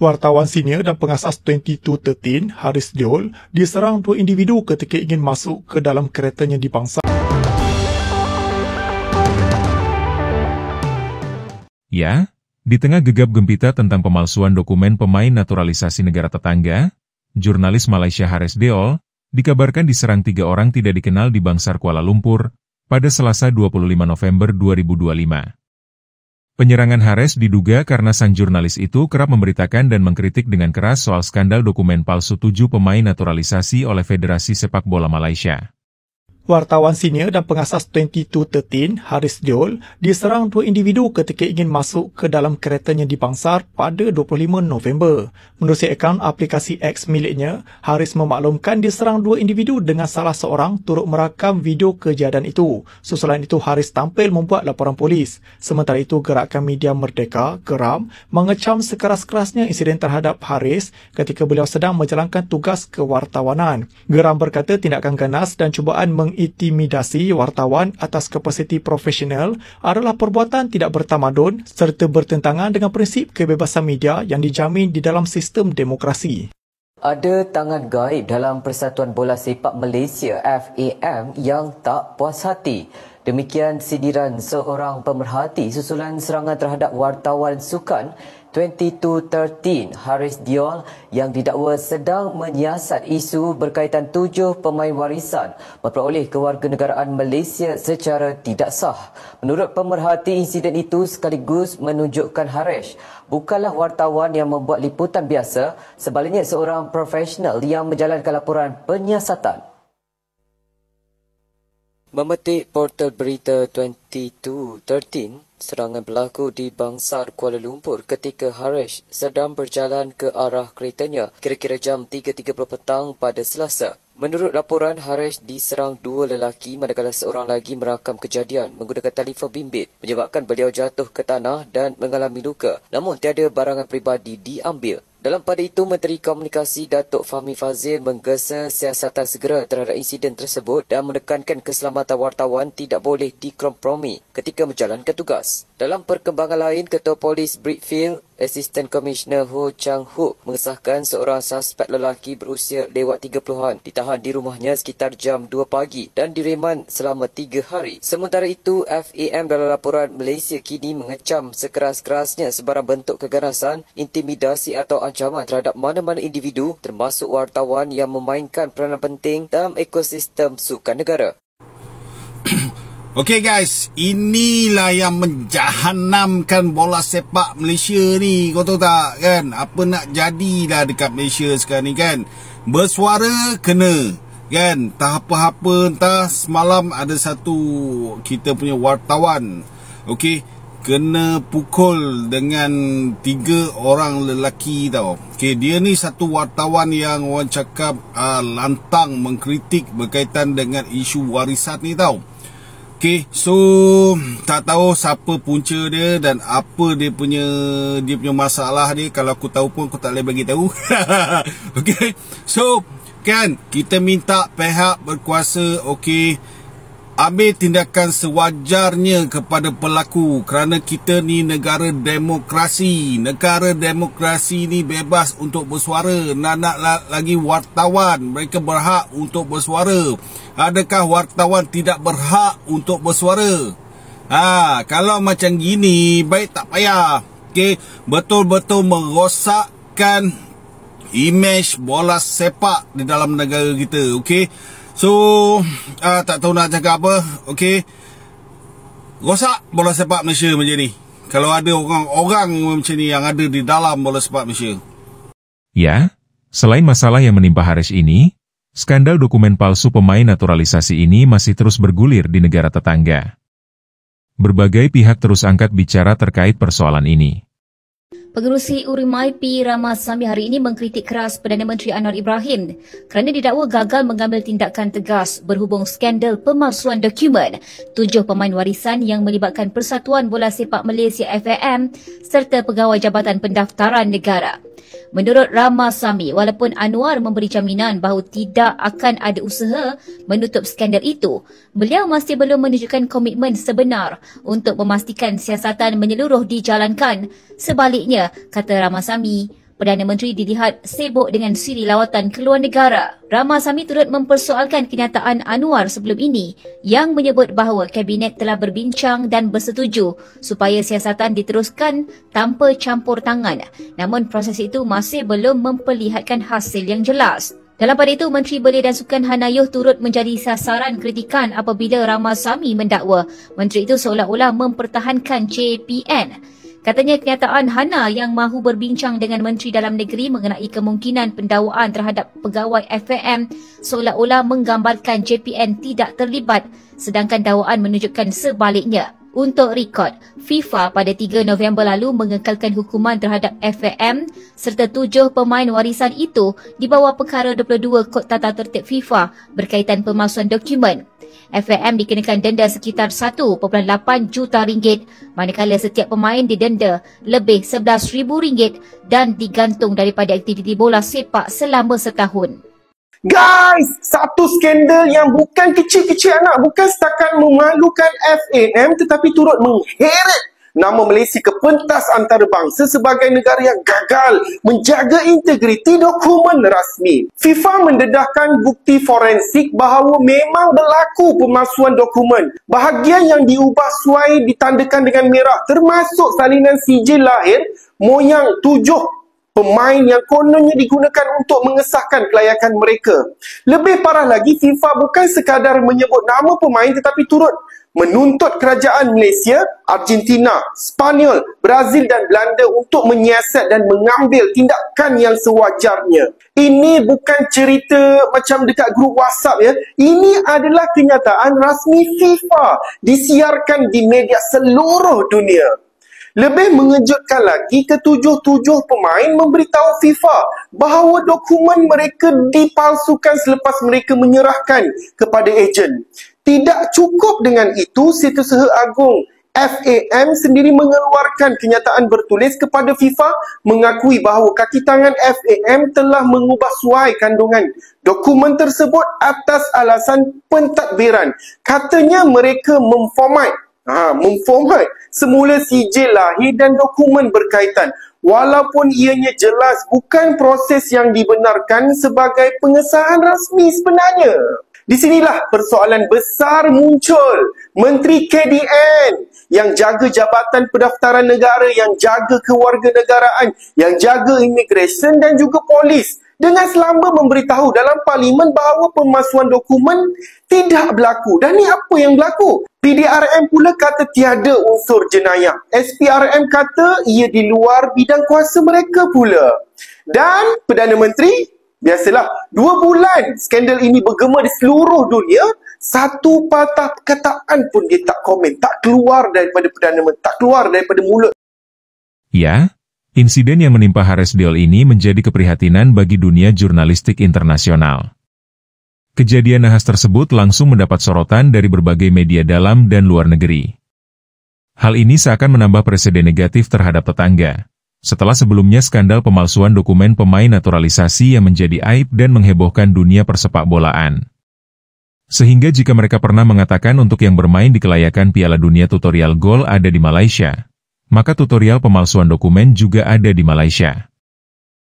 Wartawan senior dan pengasas 2213, Haris Diol, diserang dua individu ketika ingin masuk ke dalam keretanya di Bangsar. Ya, di tengah gegap gempita tentang pemalsuan dokumen pemain naturalisasi negara tetangga, jurnalis Malaysia Haris Diol dikabarkan diserang 3 orang tidak dikenal di Bangsar Kuala Lumpur pada Selasa 25 November 2025. Penyerangan Haris diduga karena sang jurnalis itu kerap memberitakan dan mengkritik dengan keras soal skandal dokumen palsu 7 pemain naturalisasi oleh Federasi Sepak Bola Malaysia. Wartawan senior dan pengasas 2213, Haris Diol, diserang dua individu ketika ingin masuk ke dalam keretanya di Bangsar pada 25 November. Menerusi akaun aplikasi X miliknya, Haris memaklumkan diserang dua individu dengan salah seorang turut merakam video kejadian itu. Susulan itu, Haris tampil membuat laporan polis. Sementara itu, Gerakan Media Merdeka, Geram, mengecam sekeras-kerasnya insiden terhadap Haris ketika beliau sedang menjalankan tugas kewartawanan. Geram berkata tindakan ganas dan cubaan mengintimidasi wartawan atas kapasiti profesional adalah perbuatan tidak bertamadun serta bertentangan dengan prinsip kebebasan media yang dijamin di dalam sistem demokrasi. Ada tangan gaib dalam Persatuan Bola Sepak Malaysia FAM yang tak puas hati. Demikian sindiran seorang pemerhati susulan serangan terhadap wartawan sukan 2213 Haris Diol yang didakwa sedang menyiasat isu berkaitan 7 pemain warisan memperoleh kewarganegaraan Malaysia secara tidak sah. Menurut pemerhati, insiden itu sekaligus menunjukkan Haris bukanlah wartawan yang membuat liputan biasa, sebaliknya seorang profesional yang menjalankan laporan penyiasatan. Memetik portal berita 2213, serangan berlaku di Bangsar Kuala Lumpur ketika Haris sedang berjalan ke arah keretanya kira-kira jam 3.30 petang pada Selasa. Menurut laporan, Haris diserang 2 lelaki manakala seorang lagi merakam kejadian menggunakan telefon bimbit menyebabkan beliau jatuh ke tanah dan mengalami luka. Namun tiada barangan peribadi diambil. Dalam pada itu, Menteri Komunikasi Datuk Fahmi Fadzil menggesa siasatan segera terhadap insiden tersebut dan menekankan keselamatan wartawan tidak boleh dikompromi ketika menjalankan tugas. Dalam perkembangan lain, Ketua Polis Brickfield, Assistant Commissioner Ho Chang Hook mengesahkan seorang suspek lelaki berusia lewat 30-an ditahan di rumahnya sekitar jam 2 pagi dan direman selama 3 hari. Sementara itu, FAM dalam laporan Malaysia kini mengecam sekeras-kerasnya sebarang bentuk keganasan, intimidasi atau ancaman terhadap mana-mana individu termasuk wartawan yang memainkan peranan penting dalam ekosistem sukan negara. Okey guys, inilah yang menjahanamkan bola sepak Malaysia ni. Kau tahu tak kan? Apa nak jadilah dekat Malaysia sekarang ni kan? Bersuara kena kan? Tak apa-apa, entah semalam ada satu kita punya wartawan, okey, kena pukul dengan 3 orang lelaki tau. Okey, dia ni satu wartawan yang orang cakap lantang mengkritik berkaitan dengan isu warisan ni tau. Okay, so tak tahu siapa punca dia dan apa dia punya masalah dia. Kalau aku tahu pun aku tak boleh bagi tahu. Okay, so kan kita minta pihak berkuasa, okay, ambil tindakan sewajarnya kepada pelaku kerana kita ni negara demokrasi. Negara demokrasi ni bebas untuk bersuara. Nak lagi wartawan, mereka berhak untuk bersuara. Adakah wartawan tidak berhak untuk bersuara? Kalau macam gini, baik tak payah. Okay, betul-betul merosakkan imej bola sepak di dalam negara kita. Okay, so tak tahu nak cakap apa. Okay, rosak bola sepak Malaysia macam ni kalau ada orang-orang macam ni yang ada di dalam bola sepak Malaysia. Ya, selain masalah yang menimpa Haris ini, skandal dokumen palsu pemain naturalisasi ini masih terus bergulir di negara tetangga. Berbagai pihak terus angkat bicara terkait persoalan ini. Pengerusi Urimai P. Ramasamy hari ini mengkritik keras Perdana Menteri Anwar Ibrahim kerana didakwa gagal mengambil tindakan tegas berhubung skandal pemalsuan dokumen 7 pemain warisan yang melibatkan Persatuan Bola Sepak Malaysia FAM serta Pegawai Jabatan Pendaftaran Negara. Menurut Ramasamy, walaupun Anwar memberi jaminan bahawa tidak akan ada usaha menutup skandal itu, beliau masih belum menunjukkan komitmen sebenar untuk memastikan siasatan menyeluruh dijalankan. Sebaliknya, kata Ramasamy, Perdana Menteri dilihat sibuk dengan siri lawatan ke luar negara. Ramasamy turut mempersoalkan kenyataan Anwar sebelum ini yang menyebut bahawa Kabinet telah berbincang dan bersetuju supaya siasatan diteruskan tanpa campur tangan. Namun proses itu masih belum memperlihatkan hasil yang jelas. Dalam pada itu, Menteri Belia dan Sukan Hanayuh turut menjadi sasaran kritikan apabila Ramasamy mendakwa menteri itu seolah-olah mempertahankan JPN. Katanya kenyataan Hana yang mahu berbincang dengan Menteri Dalam Negeri mengenai kemungkinan pendakwaan terhadap pegawai FAM seolah-olah menggambarkan JPN tidak terlibat, sedangkan dakwaan menunjukkan sebaliknya. Untuk rekod, FIFA pada 3 November lalu mengekalkan hukuman terhadap FAM serta 7 pemain warisan itu di bawah perkara 22 Kod Tata Tertib FIFA berkaitan pemalsuan dokumen. FAM dikenakan denda sekitar 1.8 juta ringgit, manakala setiap pemain didenda lebih RM11,000 dan digantung daripada aktiviti bola sepak selama setahun. Guys, satu skandal yang bukan kecil-kecil anak, bukan setakat memalukan FAM tetapi turut mengheret nama Malaysia ke pentas antarabangsa sebagai negara yang gagal menjaga integriti dokumen rasmi. FIFA mendedahkan bukti forensik bahawa memang berlaku pemalsuan dokumen. Bahagian yang diubah suai ditandakan dengan merah termasuk salinan sijil lahir moyang 7 pemain yang kononnya digunakan untuk mengesahkan kelayakan mereka. Lebih parah lagi, FIFA bukan sekadar menyebut nama pemain tetapi turut menuntut kerajaan Malaysia, Argentina, Spanyol, Brazil dan Belanda untuk menyiasat dan mengambil tindakan yang sewajarnya. Ini bukan cerita macam dekat grup WhatsApp ya. Ini adalah kenyataan rasmi FIFA disiarkan di media seluruh dunia. Lebih mengejutkan lagi, ketujuh-tujuh pemain memberitahu FIFA bahawa dokumen mereka dipalsukan selepas mereka menyerahkan kepada ejen. Tidak cukup dengan itu, Setiausaha Agung FAM sendiri mengeluarkan kenyataan bertulis kepada FIFA mengakui bahawa kaki tangan FAM telah mengubah suai kandungan dokumen tersebut atas alasan pentadbiran. Katanya mereka memformat semula sijil lahir dan dokumen berkaitan, walaupun ianya jelas bukan proses yang dibenarkan sebagai pengesahan rasmi sebenarnya. Di sinilah persoalan besar muncul. Menteri KDN yang jaga Jabatan Pendaftaran Negara, yang jaga kewarganegaraan, yang jaga imigresen dan juga polis dengan selamba memberitahu dalam parlimen bahawa pemalsuan dokumen tidak berlaku. Dan ni apa yang berlaku? PDRM pula kata tiada unsur jenayah. SPRM kata ia di luar bidang kuasa mereka pula. Dan Perdana Menteri, biasalah, 2 bulan skandal ini bergema di seluruh dunia, satu patah perkataan pun dia tak komen, tak keluar daripada Perdana Menteri, tak keluar daripada mulut. Ya, insiden yang menimpa Haris Deol ini menjadi keprihatinan bagi dunia jurnalistik internasional. Kejadian nahas tersebut langsung mendapat sorotan dari berbagai media dalam dan luar negeri. Hal ini seakan menambah presiden negatif terhadap tetangga, setelah sebelumnya skandal pemalsuan dokumen pemain naturalisasi yang menjadi aib dan menghebohkan dunia persepak bolaan. Sehingga jika mereka pernah mengatakan untuk yang bermain di kelayakan Piala Dunia tutorial gol ada di Malaysia, maka tutorial pemalsuan dokumen juga ada di Malaysia.